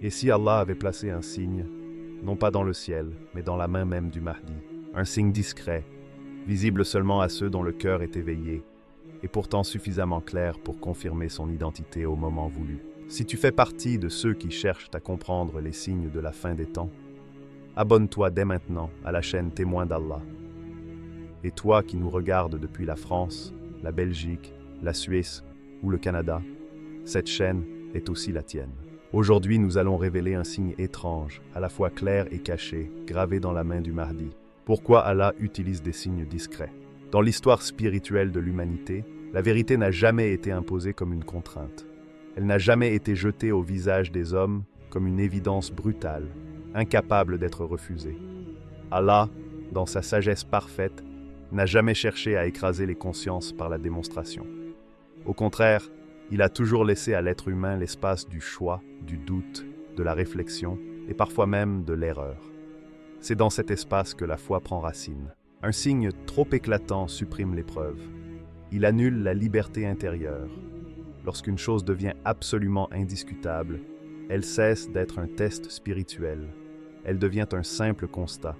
Et si Allah avait placé un signe, non pas dans le ciel, mais dans la main même du Mahdi, un signe discret, visible seulement à ceux dont le cœur est éveillé, et pourtant suffisamment clair pour confirmer son identité au moment voulu. Si tu fais partie de ceux qui cherchent à comprendre les signes de la fin des temps, abonne-toi dès maintenant à la chaîne Témoin d'Allah. Et toi qui nous regardes depuis la France, la Belgique, la Suisse ou le Canada, cette chaîne est aussi la tienne. Aujourd'hui, nous allons révéler un signe étrange, à la fois clair et caché, gravé dans la main du Mahdi. Pourquoi Allah utilise des signes discrets? Dans l'histoire spirituelle de l'humanité, la vérité n'a jamais été imposée comme une contrainte. Elle n'a jamais été jetée au visage des hommes comme une évidence brutale, incapable d'être refusée. Allah, dans sa sagesse parfaite, n'a jamais cherché à écraser les consciences par la démonstration. Au contraire, il a toujours laissé à l'être humain l'espace du choix, du doute, de la réflexion et parfois même de l'erreur. C'est dans cet espace que la foi prend racine. Un signe trop éclatant supprime l'épreuve. Il annule la liberté intérieure. Lorsqu'une chose devient absolument indiscutable, elle cesse d'être un test spirituel. Elle devient un simple constat.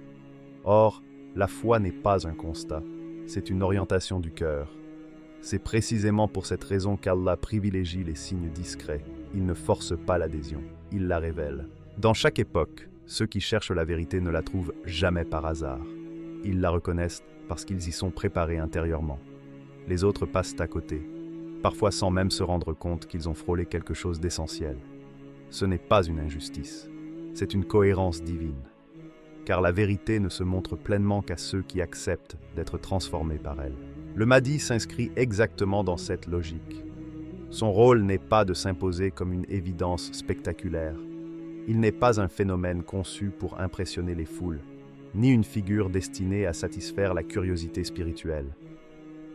Or, la foi n'est pas un constat, c'est une orientation du cœur. C'est précisément pour cette raison qu'Allah privilégie les signes discrets. Il ne force pas l'adhésion, il la révèle. Dans chaque époque, ceux qui cherchent la vérité ne la trouvent jamais par hasard. Ils la reconnaissent parce qu'ils y sont préparés intérieurement. Les autres passent à côté, parfois sans même se rendre compte qu'ils ont frôlé quelque chose d'essentiel. Ce n'est pas une injustice, c'est une cohérence divine. Car la vérité ne se montre pleinement qu'à ceux qui acceptent d'être transformés par elle. Le Mahdi s'inscrit exactement dans cette logique. Son rôle n'est pas de s'imposer comme une évidence spectaculaire. Il n'est pas un phénomène conçu pour impressionner les foules, ni une figure destinée à satisfaire la curiosité spirituelle.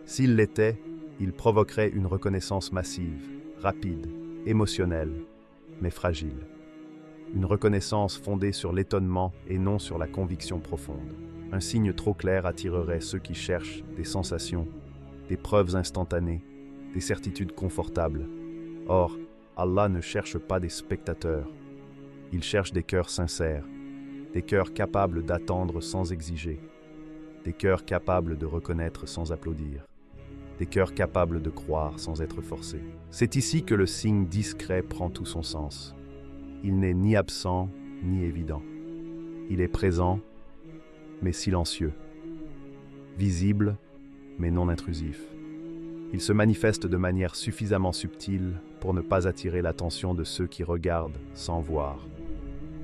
S'il l'était, il provoquerait une reconnaissance massive, rapide, émotionnelle, mais fragile. Une reconnaissance fondée sur l'étonnement et non sur la conviction profonde. Un signe trop clair attirerait ceux qui cherchent des sensations, des preuves instantanées, des certitudes confortables. Or, Allah ne cherche pas des spectateurs. Il cherche des cœurs sincères, des cœurs capables d'attendre sans exiger, des cœurs capables de reconnaître sans applaudir, des cœurs capables de croire sans être forcés. C'est ici que le signe discret prend tout son sens. Il n'est ni absent, ni évident. Il est présent, mais silencieux. Visible, mais non intrusif. Il se manifeste de manière suffisamment subtile pour ne pas attirer l'attention de ceux qui regardent sans voir,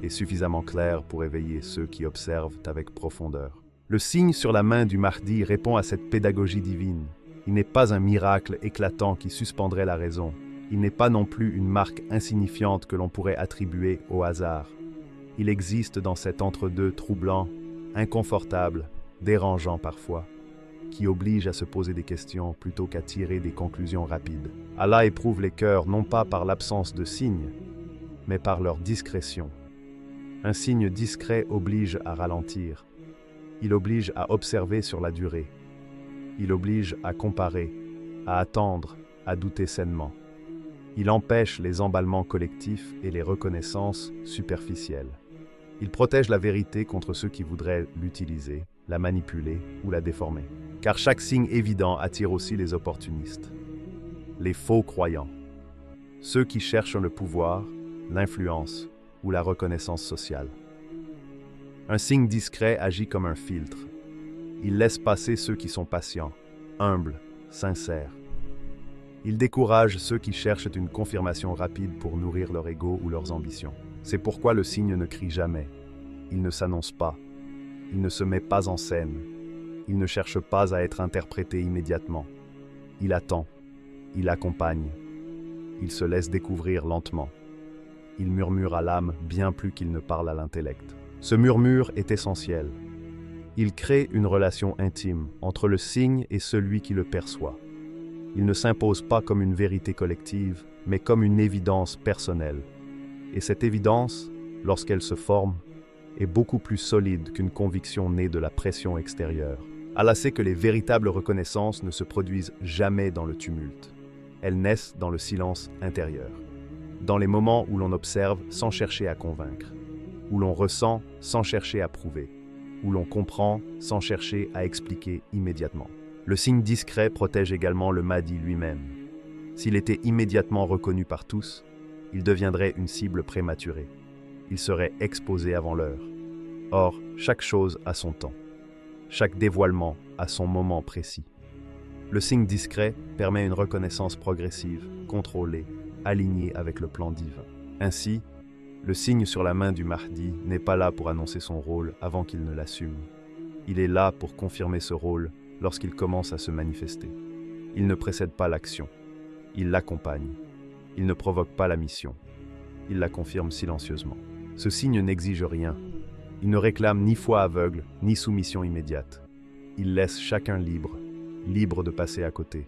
et suffisamment clair pour éveiller ceux qui observent avec profondeur. Le signe sur la main du Mahdi répond à cette pédagogie divine. Il n'est pas un miracle éclatant qui suspendrait la raison. Il n'est pas non plus une marque insignifiante que l'on pourrait attribuer au hasard. Il existe dans cet entre-deux troublant, inconfortable, dérangeant parfois, qui oblige à se poser des questions plutôt qu'à tirer des conclusions rapides. Allah éprouve les cœurs non pas par l'absence de signes, mais par leur discrétion. Un signe discret oblige à ralentir. Il oblige à observer sur la durée. Il oblige à comparer, à attendre, à douter sainement. Il empêche les emballements collectifs et les reconnaissances superficielles. Il protège la vérité contre ceux qui voudraient l'utiliser, la manipuler ou la déformer. Car chaque signe évident attire aussi les opportunistes, les faux croyants, ceux qui cherchent le pouvoir, l'influence ou la reconnaissance sociale. Un signe discret agit comme un filtre. Il laisse passer ceux qui sont patients, humbles, sincères. Il décourage ceux qui cherchent une confirmation rapide pour nourrir leur ego ou leurs ambitions. C'est pourquoi le signe ne crie jamais. Il ne s'annonce pas. Il ne se met pas en scène. Il ne cherche pas à être interprété immédiatement. Il attend. Il accompagne. Il se laisse découvrir lentement. Il murmure à l'âme bien plus qu'il ne parle à l'intellect. Ce murmure est essentiel. Il crée une relation intime entre le signe et celui qui le perçoit. Il ne s'impose pas comme une vérité collective, mais comme une évidence personnelle. Et cette évidence, lorsqu'elle se forme, est beaucoup plus solide qu'une conviction née de la pression extérieure. Allah sait que les véritables reconnaissances ne se produisent jamais dans le tumulte. Elles naissent dans le silence intérieur. dans les moments où l'on observe sans chercher à convaincre, où l'on ressent sans chercher à prouver, où l'on comprend sans chercher à expliquer immédiatement. Le signe discret protège également le Mahdi lui-même. S'il était immédiatement reconnu par tous, il deviendrait une cible prématurée. Il serait exposé avant l'heure. Or, chaque chose a son temps. Chaque dévoilement a son moment précis. Le signe discret permet une reconnaissance progressive, contrôlée, alignée avec le plan divin. Ainsi, le signe sur la main du Mahdi n'est pas là pour annoncer son rôle avant qu'il ne l'assume. Il est là pour confirmer ce rôle lorsqu'il commence à se manifester. Il ne précède pas l'action. Il l'accompagne. Il ne provoque pas la mission. Il la confirme silencieusement. Ce signe n'exige rien. Il ne réclame ni foi aveugle, ni soumission immédiate. Il laisse chacun libre, libre de passer à côté,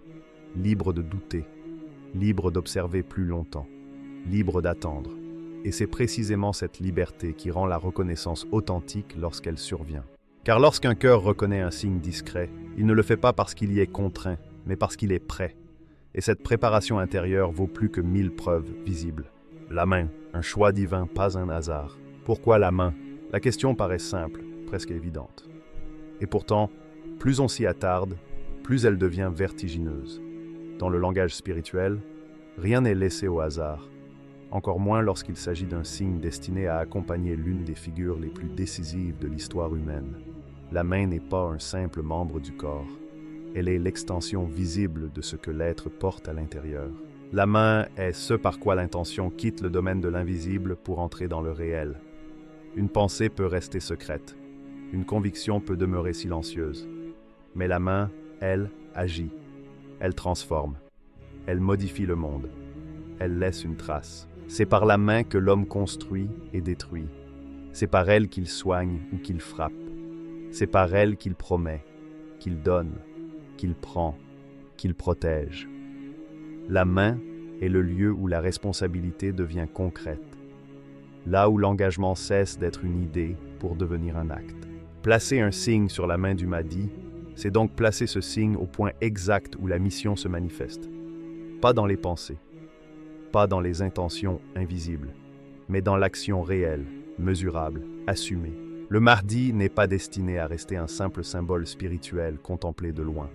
libre de douter, libre d'observer plus longtemps, libre d'attendre. Et c'est précisément cette liberté qui rend la reconnaissance authentique lorsqu'elle survient. Car lorsqu'un cœur reconnaît un signe discret, il ne le fait pas parce qu'il y est contraint, mais parce qu'il est prêt. Et cette préparation intérieure vaut plus que 1000 preuves visibles. La main, un choix divin, pas un hasard. Pourquoi la main? La question paraît simple, presque évidente. Et pourtant, plus on s'y attarde, plus elle devient vertigineuse. Dans le langage spirituel, rien n'est laissé au hasard, encore moins lorsqu'il s'agit d'un signe destiné à accompagner l'une des figures les plus décisives de l'histoire humaine. La main n'est pas un simple membre du corps, elle est l'extension visible de ce que l'être porte à l'intérieur. La main est ce par quoi l'intention quitte le domaine de l'invisible pour entrer dans le réel. Une pensée peut rester secrète, une conviction peut demeurer silencieuse, mais la main, elle, agit, elle transforme, elle modifie le monde, elle laisse une trace. C'est par la main que l'homme construit et détruit, c'est par elle qu'il soigne ou qu'il frappe, c'est par elle qu'il promet, qu'il donne, qu'il prend, qu'il protège. La main est le lieu où la responsabilité devient concrète, là où l'engagement cesse d'être une idée pour devenir un acte. Placer un signe sur la main du Mahdi, c'est donc placer ce signe au point exact où la mission se manifeste. Pas dans les pensées, pas dans les intentions invisibles, mais dans l'action réelle, mesurable, assumée. Le Mahdi n'est pas destiné à rester un simple symbole spirituel contemplé de loin.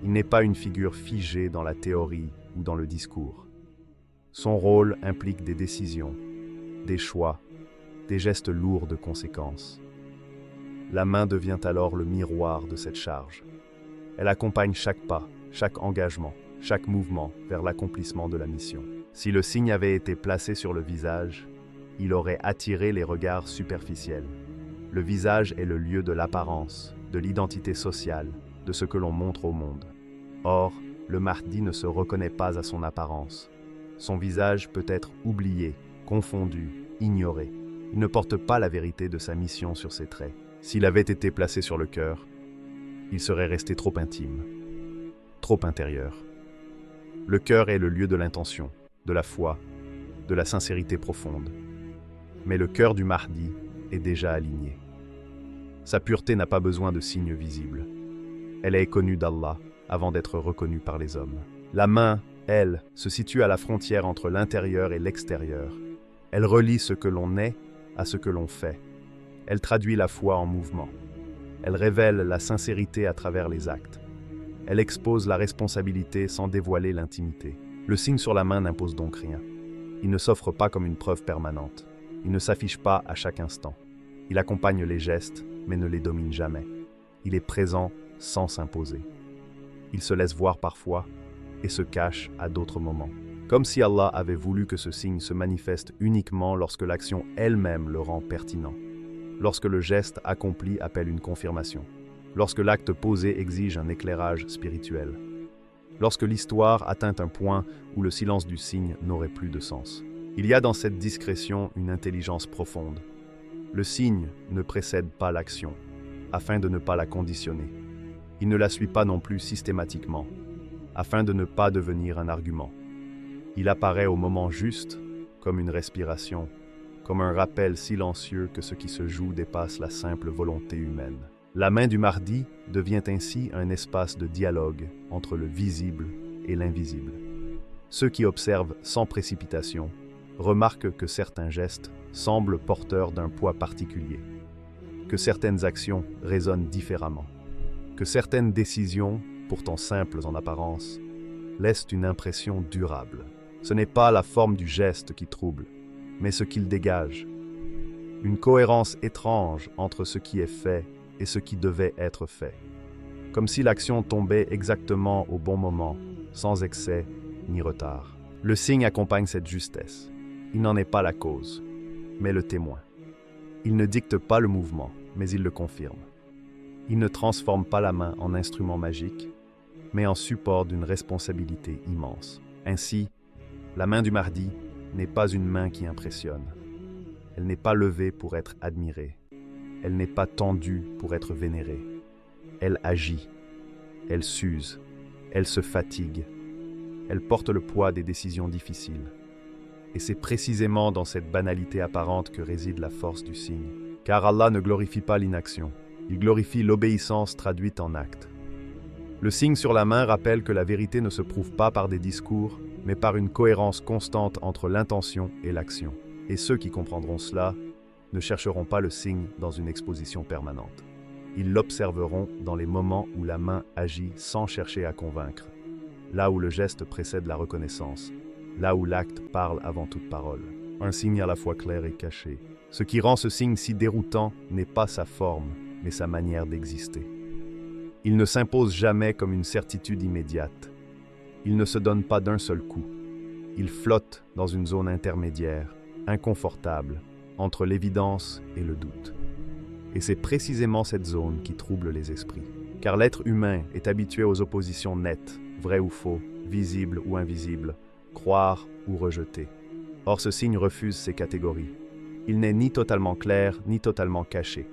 Il n'est pas une figure figée dans la théorie ou dans le discours. Son rôle implique des décisions, des choix, des gestes lourds de conséquences. La main devient alors le miroir de cette charge. Elle accompagne chaque pas, chaque engagement, chaque mouvement vers l'accomplissement de la mission. Si le signe avait été placé sur le visage, il aurait attiré les regards superficiels. Le visage est le lieu de l'apparence, de l'identité sociale, de ce que l'on montre au monde. Or, le Mahdi ne se reconnaît pas à son apparence. Son visage peut être oublié, confondu, ignoré. Il ne porte pas la vérité de sa mission sur ses traits. S'il avait été placé sur le cœur, il serait resté trop intime, trop intérieur. Le cœur est le lieu de l'intention, de la foi, de la sincérité profonde. Mais le cœur du Mahdi est déjà aligné. Sa pureté n'a pas besoin de signes visibles. Elle est connue d'Allah avant d'être reconnue par les hommes. La main, elle, se situe à la frontière entre l'intérieur et l'extérieur. Elle relie ce que l'on est à ce que l'on fait. Elle traduit la foi en mouvement. Elle révèle la sincérité à travers les actes. Elle expose la responsabilité sans dévoiler l'intimité. Le signe sur la main n'impose donc rien. Il ne s'offre pas comme une preuve permanente. Il ne s'affiche pas à chaque instant. Il accompagne les gestes, mais ne les domine jamais. Il est présent sans s'imposer. Il se laisse voir parfois et se cache à d'autres moments. Comme si Allah avait voulu que ce signe se manifeste uniquement lorsque l'action elle-même le rend pertinent. Lorsque le geste accompli appelle une confirmation. Lorsque l'acte posé exige un éclairage spirituel. Lorsque l'histoire atteint un point où le silence du signe n'aurait plus de sens. Il y a dans cette discrétion une intelligence profonde. Le signe ne précède pas l'action, afin de ne pas la conditionner. Il ne la suit pas non plus systématiquement, afin de ne pas devenir un argument. Il apparaît au moment juste, comme une respiration, comme un rappel silencieux que ce qui se joue dépasse la simple volonté humaine. La main du Mahdi devient ainsi un espace de dialogue entre le visible et l'invisible. Ceux qui observent sans précipitation remarquent que certains gestes semblent porteurs d'un poids particulier, que certaines actions résonnent différemment, que certaines décisions, pourtant simples en apparence, laissent une impression durable. Ce n'est pas la forme du geste qui trouble, mais ce qu'il dégage. Une cohérence étrange entre ce qui est fait et ce qui devait être fait. Comme si l'action tombait exactement au bon moment, sans excès ni retard. Le signe accompagne cette justesse. Il n'en est pas la cause, mais le témoin. Il ne dicte pas le mouvement, mais il le confirme. Il ne transforme pas la main en instrument magique, mais en support d'une responsabilité immense. Ainsi, la main du mardi n'est pas une main qui impressionne. Elle n'est pas levée pour être admirée. Elle n'est pas tendue pour être vénérée. Elle agit. Elle s'use. Elle se fatigue. Elle porte le poids des décisions difficiles. Et c'est précisément dans cette banalité apparente que réside la force du signe. Car Allah ne glorifie pas l'inaction. Il glorifie l'obéissance traduite en actes. Le signe sur la main rappelle que la vérité ne se prouve pas par des discours, mais par une cohérence constante entre l'intention et l'action. Et ceux qui comprendront cela ne chercheront pas le signe dans une exposition permanente. Ils l'observeront dans les moments où la main agit sans chercher à convaincre, là où le geste précède la reconnaissance, là où l'acte parle avant toute parole. Un signe à la fois clair et caché. Ce qui rend ce signe si déroutant n'est pas sa forme, mais sa manière d'exister. Il ne s'impose jamais comme une certitude immédiate. Il ne se donne pas d'un seul coup. Il flotte dans une zone intermédiaire, inconfortable, entre l'évidence et le doute. Et c'est précisément cette zone qui trouble les esprits. Car l'être humain est habitué aux oppositions nettes, vrai ou faux, visible ou invisible, croire ou rejeter. Or ce signe refuse ces catégories. Il n'est ni totalement clair, ni totalement caché.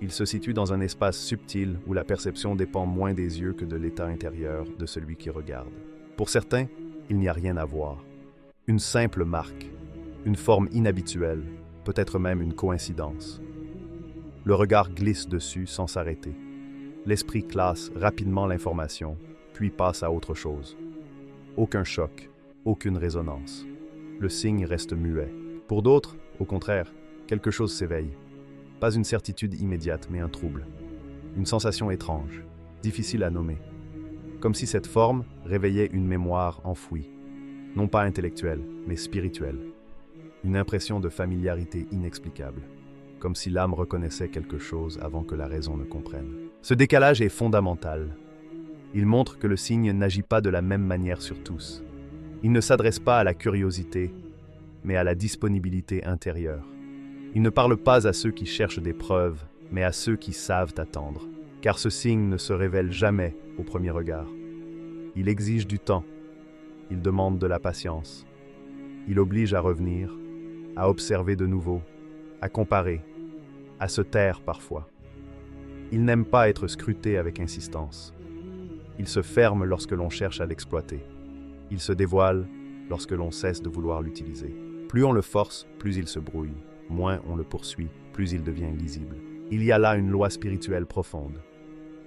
Il se situe dans un espace subtil où la perception dépend moins des yeux que de l'état intérieur de celui qui regarde. Pour certains, il n'y a rien à voir. Une simple marque, une forme inhabituelle, peut-être même une coïncidence. Le regard glisse dessus sans s'arrêter. L'esprit classe rapidement l'information, puis passe à autre chose. Aucun choc, aucune résonance. Le signe reste muet. Pour d'autres, au contraire, quelque chose s'éveille. Pas une certitude immédiate, mais un trouble. Une sensation étrange, difficile à nommer. Comme si cette forme réveillait une mémoire enfouie. Non pas intellectuelle, mais spirituelle. Une impression de familiarité inexplicable. Comme si l'âme reconnaissait quelque chose avant que la raison ne comprenne. Ce décalage est fondamental. Il montre que le signe n'agit pas de la même manière sur tous. Il ne s'adresse pas à la curiosité, mais à la disponibilité intérieure. Il ne parle pas à ceux qui cherchent des preuves, mais à ceux qui savent attendre. Car ce signe ne se révèle jamais au premier regard. Il exige du temps. Il demande de la patience. Il oblige à revenir, à observer de nouveau, à comparer, à se taire parfois. Il n'aime pas être scruté avec insistance. Il se ferme lorsque l'on cherche à l'exploiter. Il se dévoile lorsque l'on cesse de vouloir l'utiliser. Plus on le force, plus il se brouille. Moins on le poursuit, plus il devient lisible. Il y a là une loi spirituelle profonde.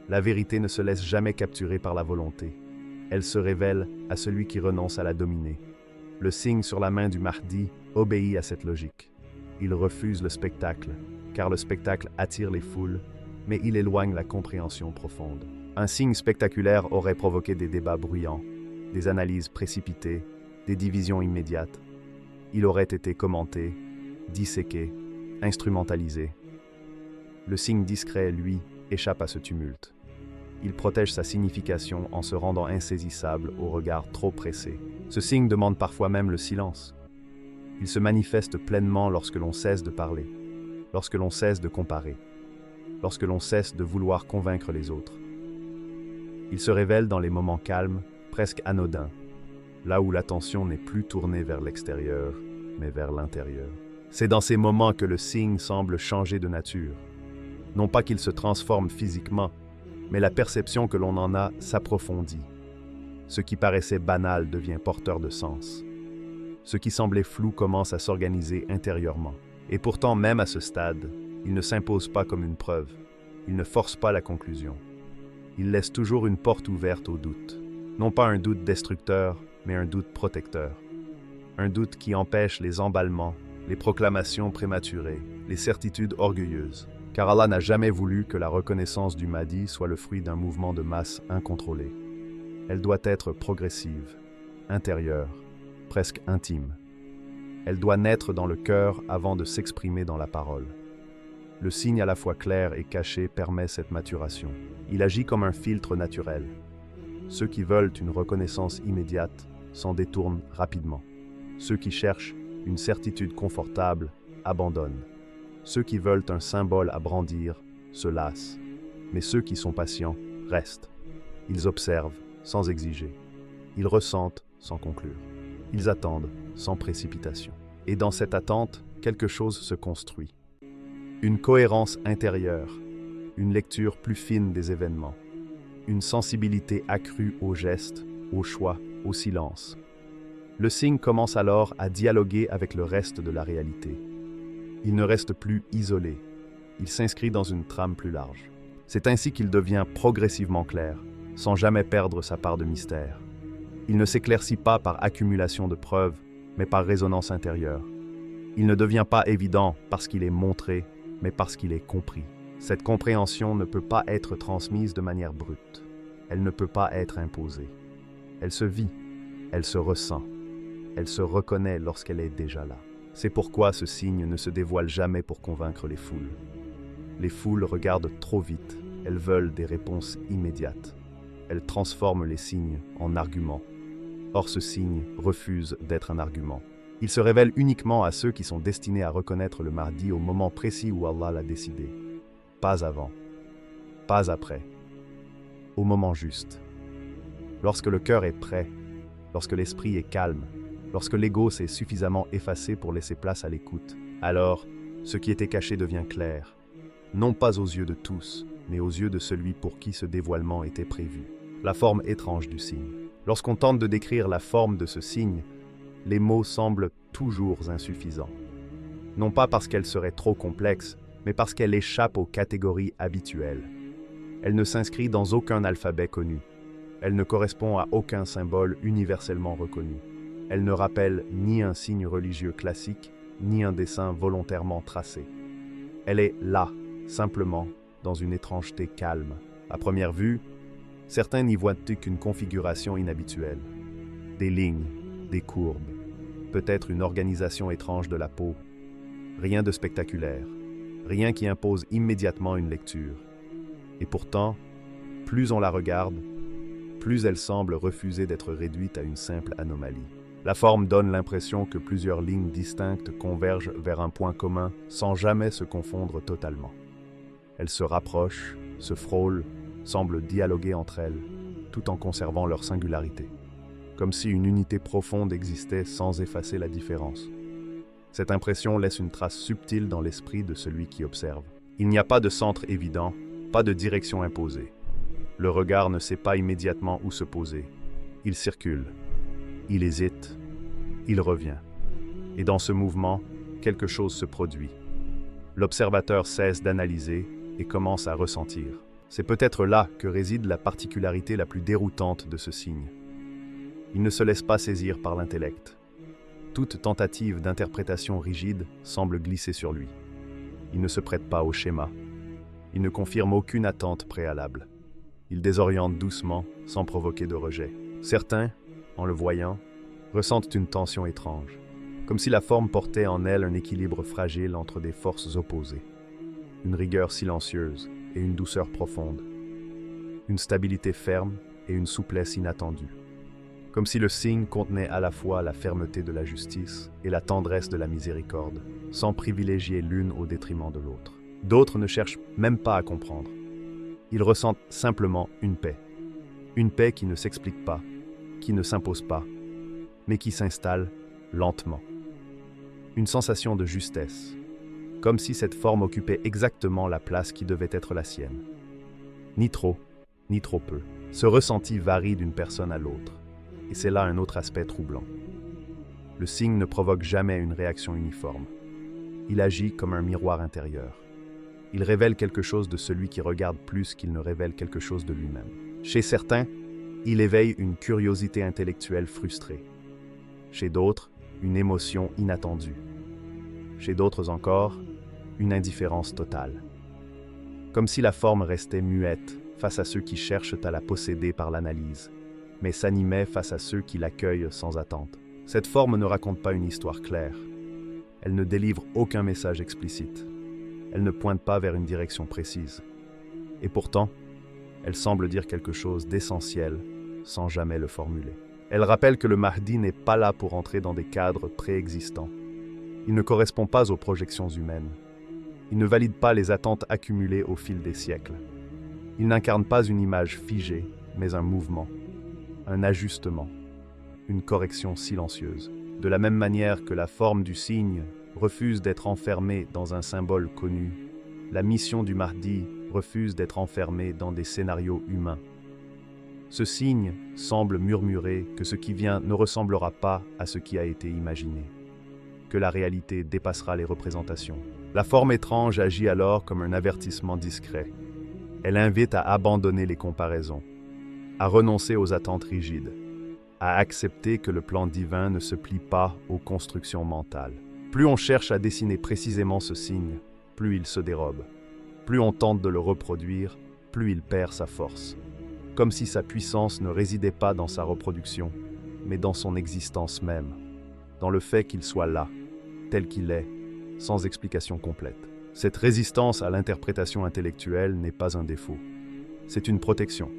La vérité ne se laisse jamais capturer par la volonté. Elle se révèle à celui qui renonce à la dominer. Le signe sur la main du Mahdi obéit à cette logique. Il refuse le spectacle, car le spectacle attire les foules, mais il éloigne la compréhension profonde. Un signe spectaculaire aurait provoqué des débats bruyants, des analyses précipitées, des divisions immédiates. Il aurait été commenté, disséqué, instrumentalisé. Le signe discret, lui, échappe à ce tumulte. Il protège sa signification en se rendant insaisissable au regard trop pressé. Ce signe demande parfois même le silence. Il se manifeste pleinement lorsque l'on cesse de parler, lorsque l'on cesse de comparer, lorsque l'on cesse de vouloir convaincre les autres. Il se révèle dans les moments calmes, presque anodins, là où l'attention n'est plus tournée vers l'extérieur, mais vers l'intérieur. C'est dans ces moments que le signe semble changer de nature. Non pas qu'il se transforme physiquement, mais la perception que l'on en a s'approfondit. Ce qui paraissait banal devient porteur de sens. Ce qui semblait flou commence à s'organiser intérieurement. Et pourtant, même à ce stade, il ne s'impose pas comme une preuve. Il ne force pas la conclusion. Il laisse toujours une porte ouverte au doute. Non pas un doute destructeur, mais un doute protecteur. Un doute qui empêche les emballements, les proclamations prématurées, les certitudes orgueilleuses. Car Allah n'a jamais voulu que la reconnaissance du Mahdi soit le fruit d'un mouvement de masse incontrôlé. Elle doit être progressive, intérieure, presque intime. Elle doit naître dans le cœur avant de s'exprimer dans la parole. Le signe à la fois clair et caché permet cette maturation. Il agit comme un filtre naturel. Ceux qui veulent une reconnaissance immédiate s'en détournent rapidement. Ceux qui cherchent une certitude confortable abandonnent. Ceux qui veulent un symbole à brandir se lassent. Mais ceux qui sont patients restent. Ils observent sans exiger. Ils ressentent sans conclure. Ils attendent sans précipitation. Et dans cette attente, quelque chose se construit. Une cohérence intérieure, une lecture plus fine des événements, une sensibilité accrue aux gestes, aux choix, au silence. Le signe commence alors à dialoguer avec le reste de la réalité. Il ne reste plus isolé, il s'inscrit dans une trame plus large. C'est ainsi qu'il devient progressivement clair, sans jamais perdre sa part de mystère. Il ne s'éclaircit pas par accumulation de preuves, mais par résonance intérieure. Il ne devient pas évident parce qu'il est montré, mais parce qu'il est compris. Cette compréhension ne peut pas être transmise de manière brute. Elle ne peut pas être imposée. Elle se vit, elle se ressent, elle se reconnaît lorsqu'elle est déjà là. C'est pourquoi ce signe ne se dévoile jamais pour convaincre les foules. Les foules regardent trop vite, elles veulent des réponses immédiates. Elles transforment les signes en arguments. Or ce signe refuse d'être un argument. Il se révèle uniquement à ceux qui sont destinés à reconnaître le Mahdi au moment précis où Allah l'a décidé. Pas avant, pas après, au moment juste. Lorsque le cœur est prêt, lorsque l'esprit est calme, lorsque l'ego s'est suffisamment effacé pour laisser place à l'écoute, alors ce qui était caché devient clair, non pas aux yeux de tous, mais aux yeux de celui pour qui ce dévoilement était prévu. La forme étrange du signe. Lorsqu'on tente de décrire la forme de ce signe, les mots semblent toujours insuffisants. Non pas parce qu'elle serait trop complexe, mais parce qu'elle échappe aux catégories habituelles. Elle ne s'inscrit dans aucun alphabet connu. Elle ne correspond à aucun symbole universellement reconnu. Elle ne rappelle ni un signe religieux classique, ni un dessin volontairement tracé. Elle est là, simplement, dans une étrangeté calme. À première vue, certains n'y voient qu'une configuration inhabituelle. Des lignes, des courbes, peut-être une organisation étrange de la peau. Rien de spectaculaire, rien qui impose immédiatement une lecture. Et pourtant, plus on la regarde, plus elle semble refuser d'être réduite à une simple anomalie. La forme donne l'impression que plusieurs lignes distinctes convergent vers un point commun sans jamais se confondre totalement. Elles se rapprochent, se frôlent, semblent dialoguer entre elles, tout en conservant leur singularité. Comme si une unité profonde existait sans effacer la différence. Cette impression laisse une trace subtile dans l'esprit de celui qui observe. Il n'y a pas de centre évident, pas de direction imposée. Le regard ne sait pas immédiatement où se poser. Il circule. Il hésite, il revient. Et dans ce mouvement, quelque chose se produit. L'observateur cesse d'analyser et commence à ressentir. C'est peut-être là que réside la particularité la plus déroutante de ce signe. Il ne se laisse pas saisir par l'intellect. Toute tentative d'interprétation rigide semble glisser sur lui. Il ne se prête pas au schéma. Il ne confirme aucune attente préalable. Il désoriente doucement, sans provoquer de rejet. Certains, en le voyant, ressentent une tension étrange, comme si la forme portait en elle un équilibre fragile entre des forces opposées. Une rigueur silencieuse et une douceur profonde. Une stabilité ferme et une souplesse inattendue. Comme si le signe contenait à la fois la fermeté de la justice et la tendresse de la miséricorde, sans privilégier l'une au détriment de l'autre. D'autres ne cherchent même pas à comprendre. Ils ressentent simplement une paix qui ne s'explique pas, qui ne s'impose pas, mais qui s'installe lentement. Une sensation de justesse, comme si cette forme occupait exactement la place qui devait être la sienne. Ni trop peu. Ce ressenti varie d'une personne à l'autre, et c'est là un autre aspect troublant. Le signe ne provoque jamais une réaction uniforme. Il agit comme un miroir intérieur. Il révèle quelque chose de celui qui regarde plus qu'il ne révèle quelque chose de lui-même. Chez certains, Il éveille une curiosité intellectuelle frustrée. Chez d'autres, une émotion inattendue. Chez d'autres encore, une indifférence totale. Comme si la forme restait muette face à ceux qui cherchent à la posséder par l'analyse, mais s'animait face à ceux qui l'accueillent sans attente. Cette forme ne raconte pas une histoire claire. Elle ne délivre aucun message explicite. Elle ne pointe pas vers une direction précise. Et pourtant, elle semble dire quelque chose d'essentiel sans jamais le formuler. Elle rappelle que le Mahdi n'est pas là pour entrer dans des cadres préexistants. Il ne correspond pas aux projections humaines. Il ne valide pas les attentes accumulées au fil des siècles. Il n'incarne pas une image figée, mais un mouvement, un ajustement, une correction silencieuse. De la même manière que la forme du signe refuse d'être enfermée dans un symbole connu, la mission du Mahdi refuse d'être enfermée dans des scénarios humains. Ce signe semble murmurer que ce qui vient ne ressemblera pas à ce qui a été imaginé, que la réalité dépassera les représentations. La forme étrange agit alors comme un avertissement discret. Elle invite à abandonner les comparaisons, à renoncer aux attentes rigides, à accepter que le plan divin ne se plie pas aux constructions mentales. Plus on cherche à dessiner précisément ce signe, plus il se dérobe. Plus on tente de le reproduire, plus il perd sa force. Comme si sa puissance ne résidait pas dans sa reproduction, mais dans son existence même, dans le fait qu'il soit là, tel qu'il est, sans explication complète. Cette résistance à l'interprétation intellectuelle n'est pas un défaut. C'est une protection.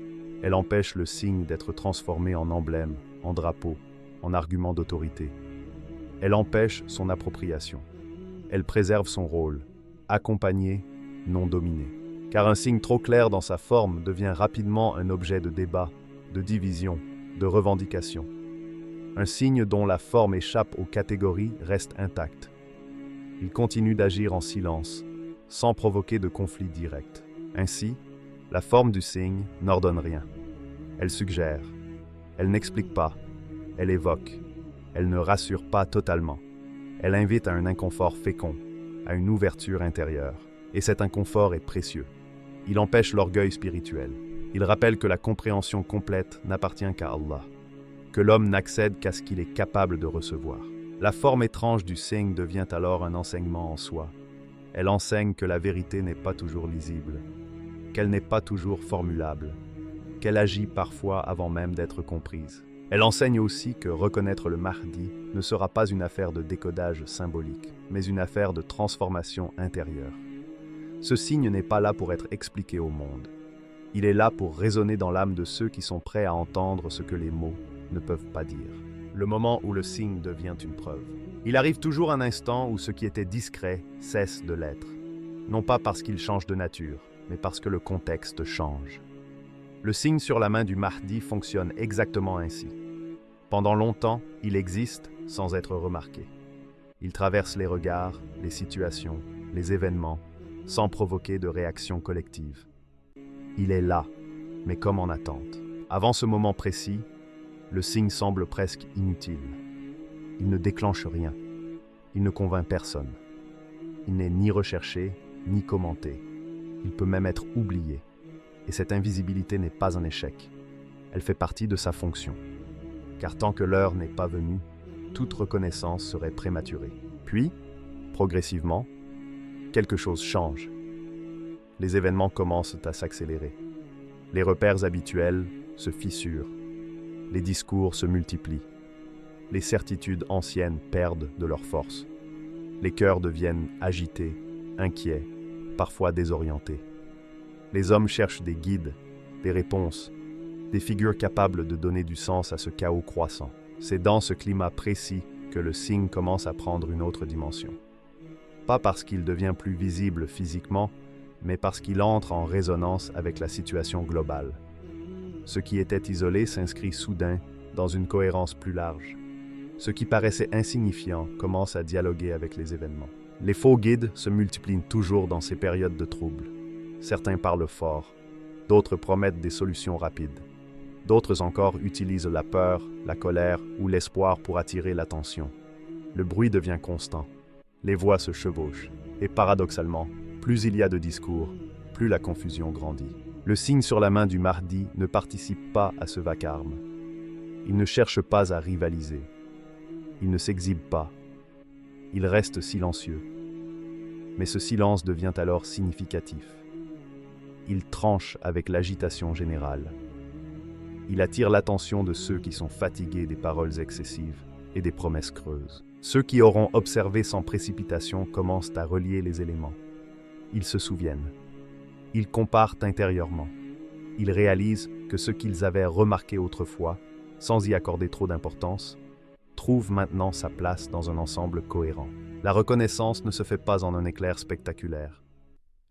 Elle empêche le signe d'être transformé en emblème, en drapeau, en argument d'autorité. Elle empêche son appropriation. Elle préserve son rôle, accompagné, non dominé. Car un signe trop clair dans sa forme devient rapidement un objet de débat, de division, de revendication. Un signe dont la forme échappe aux catégories reste intact. Il continue d'agir en silence, sans provoquer de conflit direct. Ainsi, la forme du signe n'ordonne rien. Elle suggère. Elle n'explique pas. Elle évoque. Elle ne rassure pas totalement. Elle invite à un inconfort fécond, à une ouverture intérieure. Et cet inconfort est précieux. Il empêche l'orgueil spirituel. Il rappelle que la compréhension complète n'appartient qu'à Allah, que l'homme n'accède qu'à ce qu'il est capable de recevoir. La forme étrange du signe devient alors un enseignement en soi. Elle enseigne que la vérité n'est pas toujours lisible, qu'elle n'est pas toujours formulable, qu'elle agit parfois avant même d'être comprise. Elle enseigne aussi que reconnaître le Mahdi ne sera pas une affaire de décodage symbolique, mais une affaire de transformation intérieure. Ce signe n'est pas là pour être expliqué au monde. Il est là pour résonner dans l'âme de ceux qui sont prêts à entendre ce que les mots ne peuvent pas dire. Le moment où le signe devient une preuve. Il arrive toujours un instant où ce qui était discret cesse de l'être. Non pas parce qu'il change de nature, mais parce que le contexte change. Le signe sur la main du Mahdi fonctionne exactement ainsi. Pendant longtemps, il existe sans être remarqué. Il traverse les regards, les situations, les événements, sans provoquer de réaction collective. Il est là, mais comme en attente. Avant ce moment précis, le signe semble presque inutile. Il ne déclenche rien. Il ne convainc personne. Il n'est ni recherché, ni commenté. Il peut même être oublié. Et cette invisibilité n'est pas un échec. Elle fait partie de sa fonction. Car tant que l'heure n'est pas venue, toute reconnaissance serait prématurée. Puis, progressivement, quelque chose change. Les événements commencent à s'accélérer. Les repères habituels se fissurent. Les discours se multiplient. Les certitudes anciennes perdent de leur force. Les cœurs deviennent agités, inquiets, parfois désorientés. Les hommes cherchent des guides, des réponses, des figures capables de donner du sens à ce chaos croissant. C'est dans ce climat précis que le signe commence à prendre une autre dimension. Pas parce qu'il devient plus visible physiquement, mais parce qu'il entre en résonance avec la situation globale. Ce qui était isolé s'inscrit soudain dans une cohérence plus large. Ce qui paraissait insignifiant commence à dialoguer avec les événements. Les faux guides se multiplient toujours dans ces périodes de troubles. Certains parlent fort, d'autres promettent des solutions rapides. D'autres encore utilisent la peur, la colère ou l'espoir pour attirer l'attention. Le bruit devient constant. Les voix se chevauchent. Et paradoxalement, plus il y a de discours, plus la confusion grandit. Le signe sur la main du Mahdi ne participe pas à ce vacarme. Il ne cherche pas à rivaliser. Il ne s'exhibe pas. Il reste silencieux. Mais ce silence devient alors significatif. Il tranche avec l'agitation générale. Il attire l'attention de ceux qui sont fatigués des paroles excessives et des promesses creuses. Ceux qui auront observé sans précipitation commencent à relier les éléments. Ils se souviennent. Ils comparent intérieurement. Ils réalisent que ce qu'ils avaient remarqué autrefois, sans y accorder trop d'importance, trouve maintenant sa place dans un ensemble cohérent. La reconnaissance ne se fait pas en un éclair spectaculaire.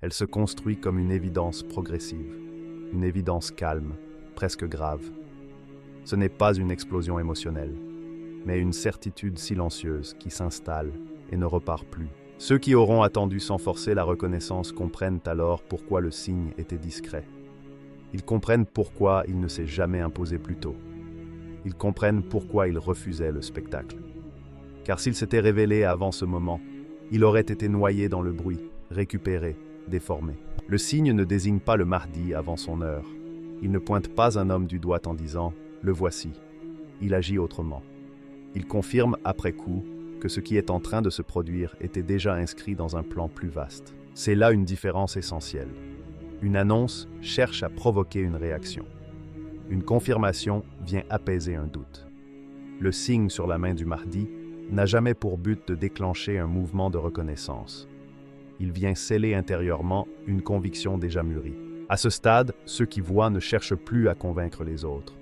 Elle se construit comme une évidence progressive, une évidence calme, presque grave. Ce n'est pas une explosion émotionnelle, mais une certitude silencieuse qui s'installe et ne repart plus. Ceux qui auront attendu sans forcer la reconnaissance comprennent alors pourquoi le signe était discret. Ils comprennent pourquoi il ne s'est jamais imposé plus tôt. Ils comprennent pourquoi il refusait le spectacle. Car s'il s'était révélé avant ce moment, il aurait été noyé dans le bruit, récupéré, déformé. Le signe ne désigne pas le Mahdi avant son heure. Il ne pointe pas un homme du doigt en disant « le voici ». Il agit autrement. Il confirme après coup que ce qui est en train de se produire était déjà inscrit dans un plan plus vaste. C'est là une différence essentielle. Une annonce cherche à provoquer une réaction. Une confirmation vient apaiser un doute. Le signe sur la main du Mahdi n'a jamais pour but de déclencher un mouvement de reconnaissance. Il vient sceller intérieurement une conviction déjà mûrie. À ce stade, ceux qui voient ne cherchent plus à convaincre les autres.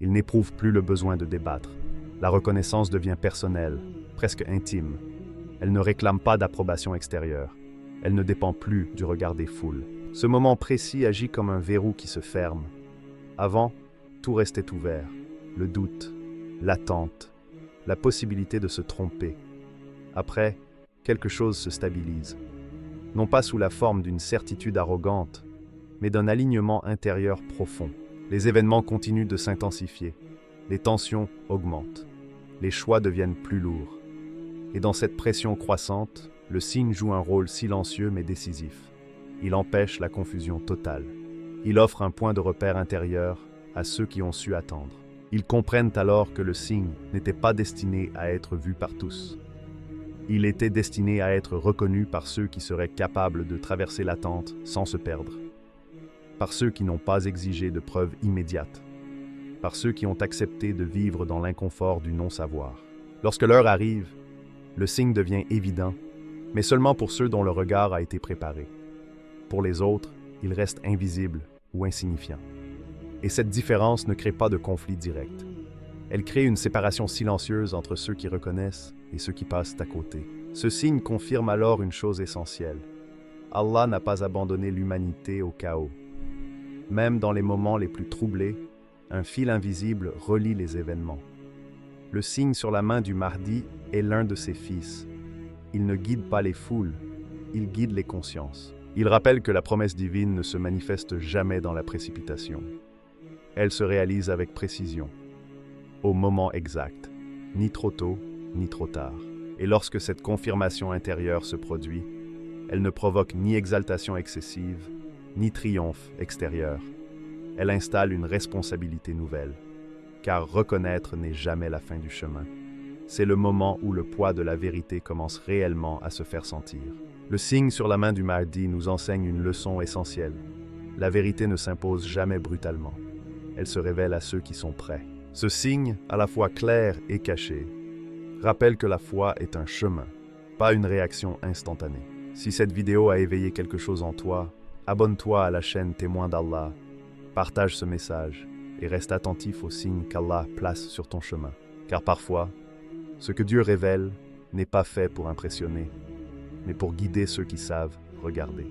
Ils n'éprouvent plus le besoin de débattre. La reconnaissance devient personnelle, presque intime. Elle ne réclame pas d'approbation extérieure. Elle ne dépend plus du regard des foules. Ce moment précis agit comme un verrou qui se ferme. Avant, tout restait ouvert. Le doute, l'attente, la possibilité de se tromper. Après, quelque chose se stabilise. Non pas sous la forme d'une certitude arrogante, mais d'un alignement intérieur profond. Les événements continuent de s'intensifier. Les tensions augmentent. Les choix deviennent plus lourds. Et dans cette pression croissante, le signe joue un rôle silencieux mais décisif. Il empêche la confusion totale. Il offre un point de repère intérieur à ceux qui ont su attendre. Ils comprennent alors que le signe n'était pas destiné à être vu par tous. Il était destiné à être reconnu par ceux qui seraient capables de traverser l'attente sans se perdre. Par ceux qui n'ont pas exigé de preuves immédiates. Par ceux qui ont accepté de vivre dans l'inconfort du non-savoir. Lorsque l'heure arrive, le signe devient évident, mais seulement pour ceux dont le regard a été préparé. Pour les autres, il reste invisible ou insignifiant. Et cette différence ne crée pas de conflit direct. Elle crée une séparation silencieuse entre ceux qui reconnaissent et ceux qui passent à côté. Ce signe confirme alors une chose essentielle. Allah n'a pas abandonné l'humanité au chaos. Même dans les moments les plus troublés, un fil invisible relie les événements. Le signe sur la main du Mahdi est l'un de ses fils. Il ne guide pas les foules, il guide les consciences. Il rappelle que la promesse divine ne se manifeste jamais dans la précipitation. Elle se réalise avec précision, au moment exact, ni trop tôt, ni trop tard. Et lorsque cette confirmation intérieure se produit, elle ne provoque ni exaltation excessive, ni triomphe extérieur. Elle installe une responsabilité nouvelle, car reconnaître n'est jamais la fin du chemin. C'est le moment où le poids de la vérité commence réellement à se faire sentir. Le signe sur la main du Mahdi nous enseigne une leçon essentielle. La vérité ne s'impose jamais brutalement. Elle se révèle à ceux qui sont prêts. Ce signe, à la fois clair et caché, rappelle que la foi est un chemin, pas une réaction instantanée. Si cette vidéo a éveillé quelque chose en toi, abonne-toi à la chaîne Témoin d'Allah, partage ce message et reste attentif aux signes qu'Allah place sur ton chemin. Car parfois, ce que Dieu révèle n'est pas fait pour impressionner, mais pour guider ceux qui savent regarder.